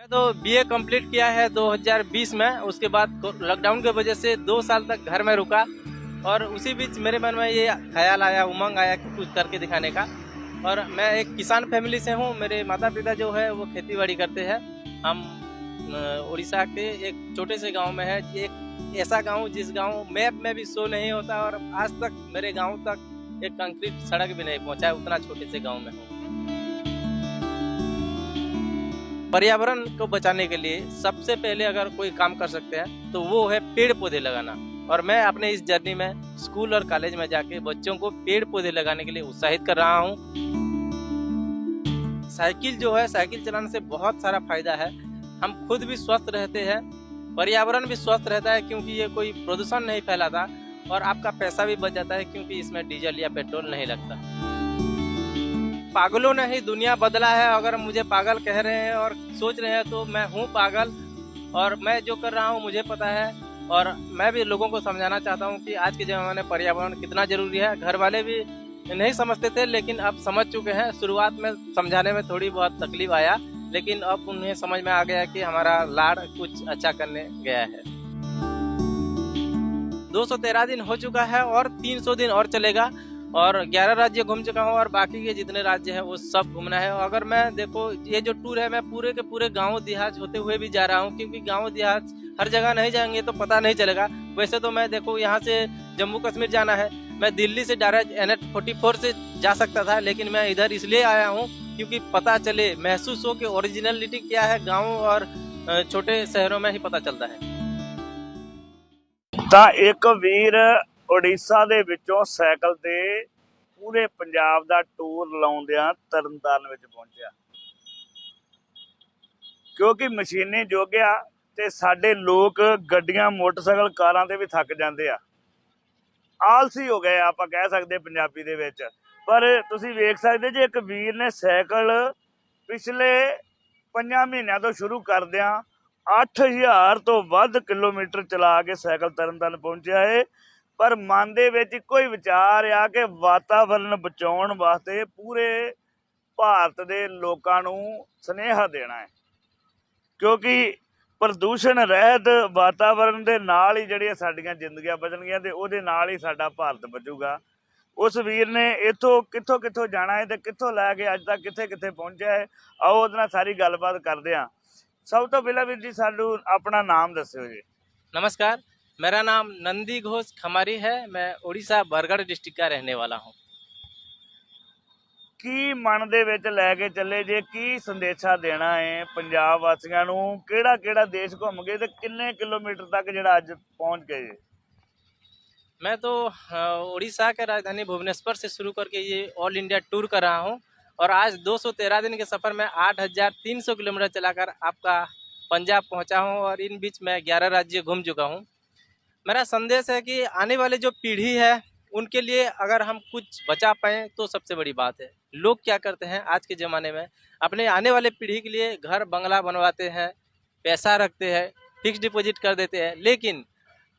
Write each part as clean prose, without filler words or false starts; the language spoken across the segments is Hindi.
मैं तो बीए कंप्लीट किया है 2020 में। उसके बाद लॉकडाउन की वजह से 2 साल तक घर में रुका और उसी बीच मेरे मन में ये ख्याल आया, उमंग आया कि कुछ करके दिखाने का। और मैं एक किसान फैमिली से हूँ। मेरे माता पिता जो है वो खेती बाड़ी करते हैं। हम उड़ीसा के एक छोटे से गांव में है। एक ऐसा गांव जिस गांव मैप में भी शो नहीं होता और आज तक मेरे गांव तक एक कंक्रीट सड़क भी नहीं पहुंचा है, उतना छोटे से गांव में हूँ। पर्यावरण को बचाने के लिए सबसे पहले अगर कोई काम कर सकते हैं तो वो है पेड़ पौधे लगाना। और मैं अपने इस जर्नी में स्कूल और कॉलेज में जाके बच्चों को पेड़ पौधे लगाने के लिए उत्साहित कर रहा हूँ। साइकिल जो है, साइकिल चलाने से बहुत सारा फायदा है। हम खुद भी स्वस्थ रहते हैं, पर्यावरण भी स्वस्थ रहता है क्योंकि ये कोई प्रदूषण नहीं फैलाता, और आपका पैसा भी बच जाता है क्योंकि इसमें डीजल या पेट्रोल नहीं लगता। पागलों ने ही दुनिया बदला है। अगर मुझे पागल कह रहे हैं और सोच रहे हैं तो मैं हूँ पागल, और मैं जो कर रहा हूँ मुझे पता है। और मैं भी लोगों को समझाना चाहता हूँ कि आज के ज़माने में पर्यावरण कितना जरूरी है। घर वाले भी नहीं समझते थे लेकिन अब समझ चुके हैं। शुरुआत में समझाने में थोड़ी बहुत तकलीफ आया, लेकिन अब उन्हें समझ में आ गया कि हमारा लाड़ कुछ अच्छा करने गया है। 213 दिन हो चुका है और 300 दिन और चलेगा, और 11 राज्य घूम चुका हूँ और बाकी के जितने राज्य हैं वो सब घूमना है। अगर मैं देखो ये जो टूर है, मैं पूरे के पूरे गांव देहात होते हुए भी जा रहा हूँ, क्योंकि गांव देहात हर जगह नहीं जाएंगे तो पता नहीं चलेगा। वैसे तो मैं देखो यहाँ से जम्मू कश्मीर जाना है, मैं दिल्ली से डायरेक्ट NH-44 से जा सकता था, लेकिन मैं इधर इसलिए आया हूँ क्योंकि पता चले, महसूस हो कि ओरिजिनलिटी क्या है। गाँव और छोटे शहरों में ही पता चलता है। ਤਾਂ ਇੱਕ ਵੀਰ ਉੜੀਸਾ ਦੇ ਵਿੱਚੋਂ ਸਾਈਕਲ ਤੇ ਪੂਰੇ ਪੰਜਾਬ ਦਾ ਟੂਰ ਲਾਉਂਦਿਆਂ ਤਰਨਤਾਰਨ ਵਿੱਚ ਪਹੁੰਚਿਆ, ਕਿਉਂਕਿ ਮਸ਼ੀਨੀ ਯੁੱਗ ਆ ਤੇ ਸਾਡੇ ਲੋਕ ਗੱਡੀਆਂ, ਮੋਟਰਸਾਈਕਲ, ਕਾਰਾਂ ਤੇ ਵੀ ਥੱਕ ਜਾਂਦੇ ਆ, ਆਲਸੀ ਹੋ ਗਏ ਆਪਾਂ ਕਹਿ ਸਕਦੇ ਪੰਜਾਬੀ ਦੇ ਵਿੱਚ। ਪਰ ਤੁਸੀਂ ਵੇਖ ਸਕਦੇ ਜੇ ਇੱਕ ਵੀਰ ਨੇ ਸਾਈਕਲ ਪਿਛਲੇ 5 ਮਹੀਨਿਆਂ ਤੋਂ ਸ਼ੁਰੂ ਕਰਦਿਆਂ 8000 ਤੋਂ ਵੱਧ ਕਿਲੋਮੀਟਰ ਚਲਾ ਕੇ ਸਾਈਕਲ ਤਰਨਤਾਰਨ ਪਹੁੰਚਿਆ ਹੈ। ਪਰ ਮਨ ਦੇ ਵਿੱਚ ਇੱਕੋ ਹੀ ਵਿਚਾਰ ਆ ਕਿ ਵਾਤਾਵਰਨ ਬਚਾਉਣ ਵਾਸਤੇ ਪੂਰੇ ਭਾਰਤ ਦੇ ਲੋਕਾਂ ਨੂੰ ਸੁਨੇਹਾ ਦੇਣਾ ਹੈ, ਕਿਉਂਕਿ ਪ੍ਰਦੂਸ਼ਣ ਰਹਿਤ ਵਾਤਾਵਰਨ ਦੇ ਨਾਲ ਹੀ ਜਿਹੜੀਆਂ ਸਾਡੀਆਂ ਜ਼ਿੰਦਗੀਆਂ ਬਚਣਗੀਆਂ ਤੇ ਉਹਦੇ ਨਾਲ ਹੀ ਸਾਡਾ ਭਾਰਤ ਬਚੂਗਾ। ਉਸ ਵੀਰ ਨੇ ਇੱਥੋਂ ਕਿੱਥੋਂ ਜਾਣਾ ਹੈ ਤੇ ਕਿੱਥੋਂ ਲੈ ਕੇ ਅੱਜ ਤੱਕ ਕਿੱਥੇ ਪਹੁੰਚਿਆ ਹੈ, ਆਓ ਉਹਦੇ ਨਾਲ ਸਾਰੀ ਗੱਲਬਾत ਕਰਦੇ ਹਾਂ। सब तो पहला वीर जी सानू अपना नाम दस्यो जी। नमस्कार, मेरा नाम नंदी घोष खमारी है। मैं उड़ीसा बरगढ़ डिस्ट्रिक्ट का रहने वाला हूँ। की मन दे विच लैके चले जे, की संदेशा देना है पंजाब वासियों नू, केड़ा देश घूम गए ते किन्ने किलोमीटर तक जिहड़ा अज पहुंच गए? मैं तो उड़ीसा के राजधानी भुवनेश्वर से शुरू करके ये ऑल इंडिया टूर कर रहा हूँ, और आज 213 दिन के सफ़र में 8300 किलोमीटर चलाकर आपका पंजाब पहुँचा हूँ, और इन बीच में 11 राज्य घूम चुका हूँ। मेरा संदेश है कि आने वाले जो पीढ़ी है उनके लिए अगर हम कुछ बचा पाएँ तो सबसे बड़ी बात है। लोग क्या करते हैं आज के ज़माने में, अपने आने वाले पीढ़ी के लिए घर बंगला बनवाते हैं, पैसा रखते हैं, फिक्स डिपॉजिट कर देते हैं, लेकिन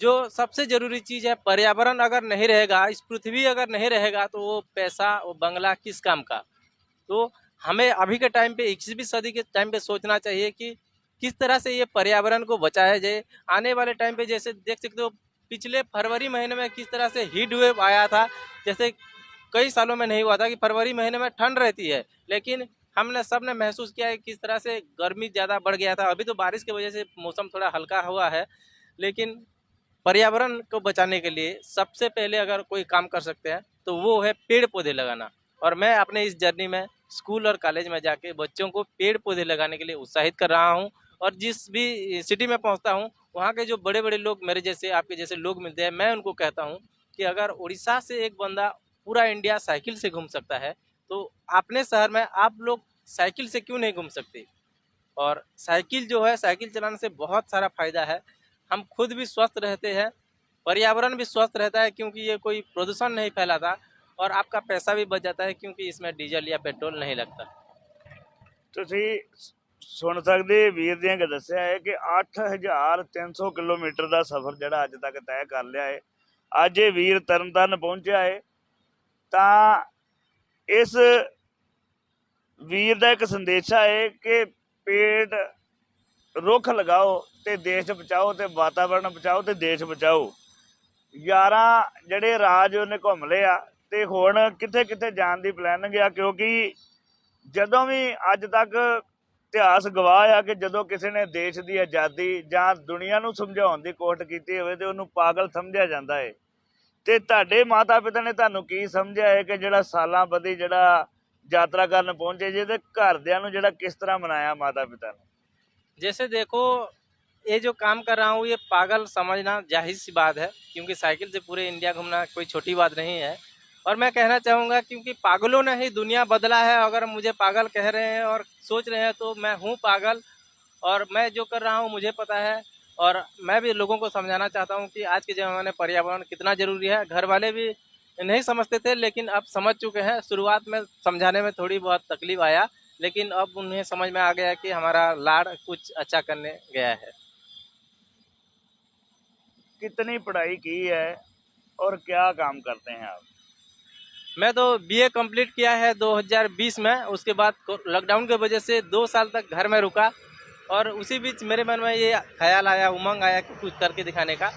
जो सबसे ज़रूरी चीज़ है पर्यावरण अगर नहीं रहेगा, इस पृथ्वी अगर नहीं रहेगा, तो वो पैसा, वो बंगला किस काम का। तो हमें अभी के टाइम पे 21वीं सदी के टाइम पे सोचना चाहिए कि किस तरह से ये पर्यावरण को बचाया जाए। आने वाले टाइम पे जैसे देख सकते हो, पिछले फरवरी महीने में किस तरह से हीट वेव आया था, जैसे कई सालों में नहीं हुआ था कि फरवरी महीने में ठंड रहती है, लेकिन हमने सब ने महसूस किया है किस तरह से गर्मी ज़्यादा बढ़ गया था। अभी तो बारिश की वजह से मौसम थोड़ा हल्का हुआ है, लेकिन पर्यावरण को बचाने के लिए सबसे पहले अगर कोई काम कर सकते हैं तो वो है पेड़ पौधे लगाना। और मैं अपने इस जर्नी में स्कूल और कॉलेज में जाके बच्चों को पेड़ पौधे लगाने के लिए उत्साहित कर रहा हूँ। और जिस भी सिटी में पहुँचता हूँ, वहाँ के जो बड़े बड़े लोग, मेरे जैसे आपके जैसे लोग मिलते हैं, मैं उनको कहता हूँ कि अगर उड़ीसा से एक बंदा पूरा इंडिया साइकिल से घूम सकता है, तो अपने शहर में आप लोग साइकिल से क्यों नहीं घूम सकते। और साइकिल जो है, साइकिल चलाने से बहुत सारा फायदा है। हम खुद भी स्वस्थ रहते हैं, पर्यावरण भी स्वस्थ रहता है क्योंकि ये कोई प्रदूषण नहीं फैलाता, और आपका पैसा भी बच जाता है क्योंकि इसमें डीजल या पेट्रोल नहीं लगता। ਤੁਸੀਂ ਸੁਣ ਸਕਦੇ ਵੀਰ ਦੀਆਂ ਕਿ ਦੱਸਿਆ ਹੈ ਕਿ 8300 ਕਿਲੋਮੀਟਰ ਦਾ ਸਫ਼ਰ ਜਿਹੜਾ ਅੱਜ ਤੱਕ ਤੈਅ ਕਰ ਲਿਆ ਹੈ। ਅੱਜ ਇਹ ਵੀਰ ਤਰਨਤਾਰਨ ਪਹੁੰਚਿਆ ਹੈ ਤਾਂ ਇਸ ਵੀਰ ਦਾ ਇੱਕ ਸੰਦੇਸ਼ਾ ਹੈ ਕਿ ਪੇੜ रुख लगाओ ते देश बचाओ ते वातावरण बचाओ ते देश बचाओ। 11 ਜਿਹੜੇ ਰਾਜ ਉਹਨੇ ਘੁੰਮ ਲਏ ਆ ਤੇ ਹੁਣ ਕਿੱਥੇ ਕਿੱਥੇ ਜਾਣ ਦੀ ਪਲੈਨਿੰਗ ਆ, ਕਿਉਂਕਿ ਜਦੋਂ ਵੀ ਅੱਜ ਤੱਕ ਇਤਿਹਾਸ ਗਵਾਹ ਆ ਕਿ ਜਦੋਂ ਕਿਸੇ ਨੇ ਦੇਸ਼ ਦੀ ਆਜ਼ਾਦੀ ਜਾਂ ਦੁਨੀਆ ਨੂੰ ਸਮਝਾਉਣ ਦੀ ਕੋਸ਼ਿਸ਼ ਕੀਤੀ ਹੋਵੇ ਤੇ ਉਹਨੂੰ ਪਾਗਲ ਸਮਝਿਆ ਜਾਂਦਾ ਹੈ। ਤੇ ਤੁਹਾਡੇ ਮਾਤਾ ਪਿਤਾ ਨੇ ਤੁਹਾਨੂੰ ਕੀ ਸਮਝਿਆ ਹੈ ਕਿ ਜਿਹੜਾ ਸਾਲਾਂ ਬੱਧੀ ਜਿਹੜਾ यात्रा करने पहुंचे जे, ते घरदियां नूं जिहड़ा किस तरह मनाया माता पिता ने? जैसे देखो, ये जो काम कर रहा हूँ ये पागल समझना जाहिर सी बात है, क्योंकि साइकिल से पूरे इंडिया घूमना कोई छोटी बात नहीं है। और मैं कहना चाहूँगा क्योंकि पागलों ने ही दुनिया बदला है। अगर मुझे पागल कह रहे हैं और सोच रहे हैं तो मैं हूँ पागल, और मैं जो कर रहा हूँ मुझे पता है। और मैं भी लोगों को समझाना चाहता हूँ कि आज के ज़माने में पर्यावरण कितना ज़रूरी है। घर वाले भी नहीं समझते थे, लेकिन अब समझ चुके हैं। शुरुआत में समझाने में थोड़ी बहुत तकलीफ आया, लेकिन अब उन्हें समझ में आ गया कि हमारा लाड़ कुछ अच्छा करने गया है। कितनी पढ़ाई की है और क्या काम करते हैं आप? मैं तो बीए कंप्लीट किया है 2020 में। उसके बाद लॉकडाउन की वजह से 2 साल तक घर में रुका, और उसी बीच मेरे मन में ये ख्याल आया, उमंग आया कि कुछ करके दिखाने का।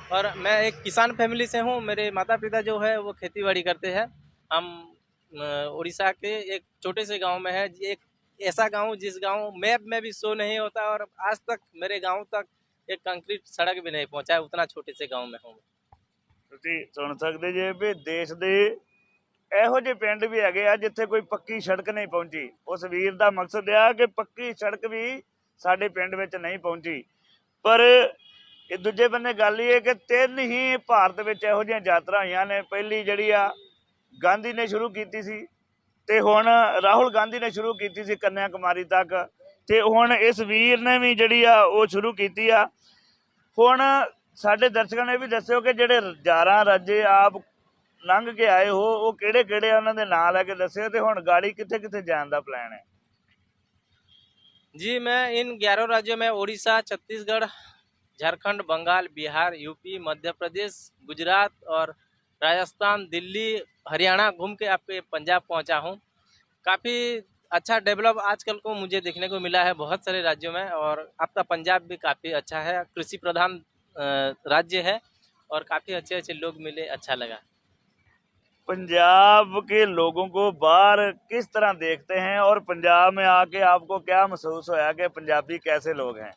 और मैं एक किसान फैमिली से हूँ। मेरे माता पिता जो है वो खेती बाड़ी करते हैं। हम उड़ीसा के एक छोटे से गांव में है, एक ऐसा गांव जिस गांव मैप में भी शो नहीं होता, और आज तक मेरे गांव तक एक कंक्रीट सड़क भी नहीं पहुंचा है, उतना छोटे से गांव में हूँ। ਤੁਸੀਂ ਸੁਣ ਸਕਦੇ ਜੇ ਵੀ ਦੇਸ਼ ਦੇ ਇਹੋ ਜਿਹੇ ਪਿੰਡ ਵੀ ਹੈਗੇ ਆ ਜਿੱਥੇ ਕੋਈ ਪੱਕੀ ਸੜਕ ਨਹੀਂ ਪਹੁੰਚੀ। ਉਸ ਵੀਰ ਦਾ ਮਕਸਦ ਆ ਕਿ ਪੱਕੀ ਸੜਕ ਵੀ ਸਾਡੇ ਪਿੰਡ ਵਿੱਚ ਨਹੀਂ ਪਹੁੰਚੀ। ਪਰ ਇਹ ਦੂਜੇ ਬੰਨੇ ਗੱਲ ਇਹ ਹੈ ਕਿ 3 ਹੀ ਭਾਰਤ ਵਿੱਚ ਇਹੋ ਜਿਹੀਆਂ ਯਾਤਰਾ ਹੋਈਆਂ ਨੇ। ਪਹਿਲੀ ਜਿਹੜੀ ਆ ਗਾਂਧੀ ਨੇ ਸ਼ੁਰੂ ਕੀਤੀ ਸੀ, ਤੇ ਹੁਣ ਰਾਹੁਲ ਗਾਂਧੀ ਨੇ ਸ਼ੁਰੂ ਕੀਤੀ ਸੀ ਕੰਨਿਆ ਕੁਮਾਰੀ ਤੱਕ, ਤੇ ਹੁਣ ਇਸ ਵੀਰ ਨੇ ਵੀ ਜਿਹੜੀ ਆ ਉਹ ਸ਼ੁਰੂ ਕੀਤੀ ਆ। ਹੁਣ ਸਾਡੇ ਦਰਸ਼ਕਾਂ ਨੇ ਵੀ ਦੱਸਿਓ ਕਿ ਜਿਹੜੇ 11 ਰਾਜੇ ਆਪ ਲੰਘ ਕੇ ਆਏ ਹੋ ਉਹ ਕਿਹੜੇ ਕਿਹੜੇ ਆ, ਉਹਨਾਂ ਦੇ ਨਾਂ ਲੈ ਕੇ ਦੱਸਿਓ, ਤੇ ਹੁਣ ਗਾੜੀ ਕਿੱਥੇ ਕਿੱਥੇ ਜਾਣ ਦਾ ਪਲਾਨ ਹੈ? जी, मैं इन 11 राज्यों में उड़ीसा, छत्तीसगढ़, झारखंड, बंगाल, बिहार, यूपी, मध्य प्रदेश, गुजरात और राजस्थान, दिल्ली, हरियाणा घूम के आपके पंजाब पहुंचा हूं। काफ़ी अच्छा डेवलप आजकल को मुझे देखने को मिला है बहुत सारे राज्यों में, और आपका पंजाब भी काफ़ी अच्छा है। कृषि प्रधान राज्य है, और काफ़ी अच्छे अच्छे लोग मिले, अच्छा लगा। पंजाब के लोगों को बाहर किस तरह देखते हैं और पंजाब में आके आपको क्या महसूस होया कि पंजाबी कैसे लोग हैं?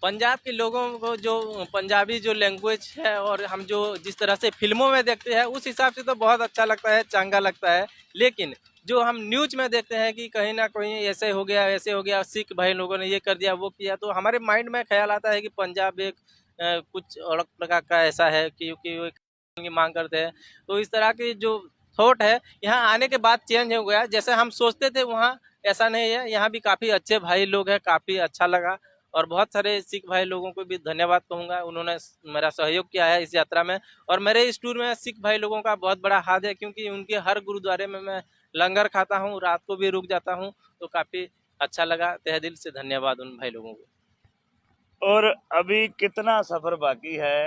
पंजाब के लोगों को जो पंजाबी जो लैंग्वेज है, और हम जो जिस तरह से फिल्मों में देखते हैं उस हिसाब से तो बहुत अच्छा लगता है, चंगा लगता है। लेकिन जो हम न्यूज में देखते हैं कि कहीं ना कहीं ऐसे हो गया, ऐसे हो गया, सिख भाई लोगों ने ये कर दिया, वो किया, तो हमारे माइंड में ख्याल आता है कि पंजाब एक कुछ अलग प्रकार का ऐसा है, क्योंकि वो की मांग करते हैं। तो इस तरह की जो थॉट है यहाँ आने के बाद चेंज हो गया। जैसे हम सोचते थे वहाँ ऐसा नहीं है, यहाँ भी काफ़ी अच्छे भाई लोग हैं, काफ़ी अच्छा लगा। और बहुत सारे सिख भाई लोगों को भी धन्यवाद कहूँगा, उन्होंने मेरा सहयोग किया है इस यात्रा में। और मेरे इस टूर में सिख भाई लोगों का बहुत बड़ा हाथ है, क्योंकि उनके हर गुरुद्वारे में मैं लंगर खाता हूँ, रात को भी रुक जाता हूँ, तो काफ़ी अच्छा लगा। तहे दिल से धन्यवाद उन भाई लोगों को। और अभी कितना सफर बाकी है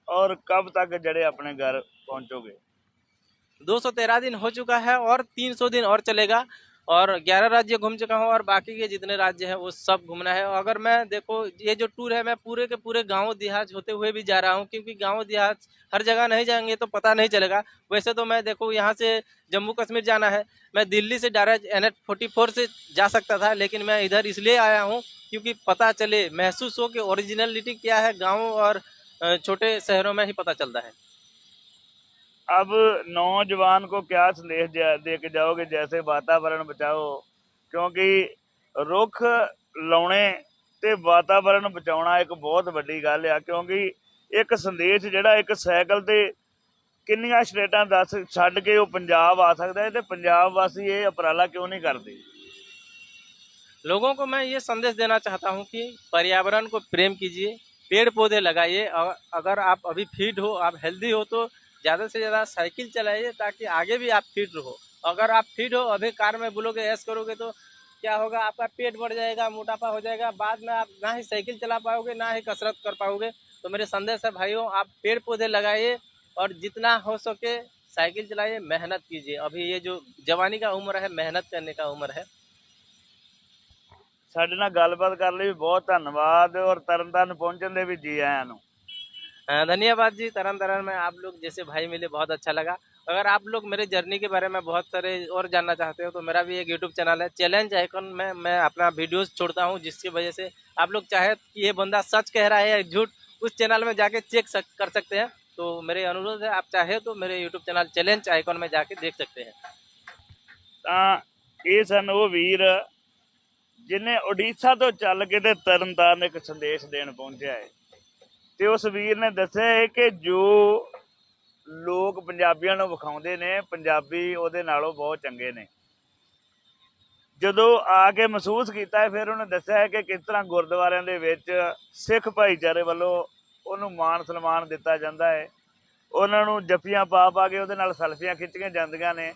और कब तक जड़े अपने घर पहुंचोगे? 213 दिन हो चुका है, और 300 दिन और चलेगा। और 11 राज्य घूम चुका हूँ, और बाकी के जितने राज्य हैं वो सब घूमना है। अगर मैं देखो ये जो टूर है, मैं पूरे के पूरे गांव देहात होते हुए भी जा रहा हूँ, क्योंकि गांव देहात हर जगह नहीं जाएंगे तो पता नहीं चलेगा। वैसे तो मैं देखो यहाँ से जम्मू कश्मीर जाना है, मैं दिल्ली से डायरेक्ट NH-44 से जा सकता था, लेकिन मैं इधर इसलिए आया हूँ क्योंकि पता चले, महसूस हो कि ओरिजिनलिटी क्या है गाँव और छोटे शहरों में ही पता चलता है। अब नौजवान को क्या संदेश दे के जाओगे? जैसे वातावरण बचाओ, क्योंकि रुख लाने ते वातावरण बचाना एक बहुत वड्डी गल आ। क्योंकि एक संदेश जिहड़ा एक साइकिल ते किन्नियां स्टेटां दस छड्ड के वो पंजाब आ सकता है, तो पंजाब वासी ये उपराला क्यों नहीं करते? लोगों को मैं ये संदेश देना चाहता हूँ कि पर्यावरण को प्रेम कीजिए, पेड़ पौधे लगाइए। अगर आप अभी फिट हो, आप हेल्दी हो, तो ज़्यादा से ज़्यादा साइकिल चलाइए, ताकि आगे भी आप फिट रहो। अगर आप फिट हो, अभी कार में बोलोगे, ऐश करोगे, तो क्या होगा, आपका पेट बढ़ जाएगा, मोटापा हो जाएगा, बाद में आप ना ही साइकिल चला पाओगे, ना ही कसरत कर पाओगे। तो मेरे संदेश है भाइयों, आप पेड़ पौधे लगाइए, और जितना हो सके साइकिल चलाइए, मेहनत कीजिए। अभी ये जो जवानी का उम्र है, मेहनत करने का उम्र है। ਸਾਡੇ ਨਾਲ ਗੱਲਬਾਤ ਕਰਨ ਲਈ ਵੀ ਬਹੁਤ ਧੰਨਵਾਦ ਔਰ ਤਰਨਤਾਰਨ ਪਹੁੰਚਣ ਦੇ ਵੀ ਜੀ ਆਇਆਂ ਨੂੰ। धन्यवाद जी। तरन तारण में आप लोग जैसे भाई मिले, बहुत अच्छा लगा। अगर आप लोग मेरे जर्नी के बारे में बहुत सारे और जानना चाहते हो तो मेरा भी एक यूट्यूब चैनल है, चैलेंज आइकन में मैं अपना वीडियोस छोड़ता हूं, जिसकी वजह से आप लोग चाहे कि ये बंदा सच कह रहा है या झूठ, उस चैनल में जाके कर सकते हैं। तो मेरे अनुरोध है, आप चाहे तो मेरे यूट्यूब चैनल चैलेंज आइकन में जाके देख सकते हैं। ਤਾਂ ਇਹ ਸਨ ਉਹ ਵੀਰ ਜਿਨੇ ਉੜੀਸਾ ਤੋਂ ਚੱਲ ਕੇ ਤੇ ਤਰਨਤਾਰਨ ਇੱਕ ਸੰਦੇਸ਼ ਦੇਣ ਪਹੁੰਚਿਆ ਹੈ। ਤੇ ਉਸ ਵੀਰ ਨੇ ਦੱਸਿਆ ਹੈ ਕਿ ਜੋ ਲੋਕ ਪੰਜਾਬੀਆਂ ਨੂੰ ਵਿਖਾਉਂਦੇ ਨੇ, ਪੰਜਾਬੀ ਉਹਦੇ ਨਾਲੋਂ ਬਹੁਤ ਚੰਗੇ ਨੇ। ਜਦੋਂ ਆ ਕੇ ਮਹਿਸੂਸ ਕੀਤਾ ਹੈ, ਫਿਰ ਉਹਨੇ ਦੱਸਿਆ ਹੈ ਕਿ ਕਿਸ ਤਰ੍ਹਾਂ ਗੁਰਦੁਆਰਿਆਂ ਦੇ ਵਿੱਚ ਸਿੱਖ ਭਾਈਚਾਰੇ ਵੱਲੋਂ ਉਹਨੂੰ ਮਾਣ ਸਨਮਾਨ ਦਿੱਤਾ ਜਾਂਦਾ ਹੈ, ਉਹਨਾਂ ਨੂੰ ਜੱਫੀਆਂ ਪਾ ਪਾ ਕੇ ਉਹਦੇ ਨਾਲ ਸੈਲਫੀਆਂ ਖਿੱਚੀਆਂ ਜਾਂਦੀਆਂ ਨੇ,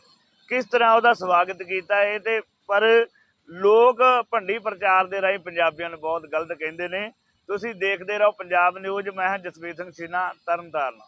ਕਿਸ ਤਰ੍ਹਾਂ ਉਹਦਾ ਸਵਾਗਤ ਕੀਤਾ ਹੈ। ਤੇ ਪਰ ਲੋਕ ਭੰਡੀ ਪ੍ਰਚਾਰ ਦੇ ਰਾਹੀਂ ਪੰਜਾਬੀਆਂ ਨੂੰ ਬਹੁਤ ਗਲਤ ਕਹਿੰਦੇ ਨੇ। ਤੁਸੀਂ ਦੇਖਦੇ ਰਹੋ ਪੰਜਾਬ ਨਿਊਜ਼। ਮੈਂ ਹਾਂ ਜਸਵੀਰ ਸਿੰਘ ਛੀਨਾ, ਤਰਨਤਾਰਨ।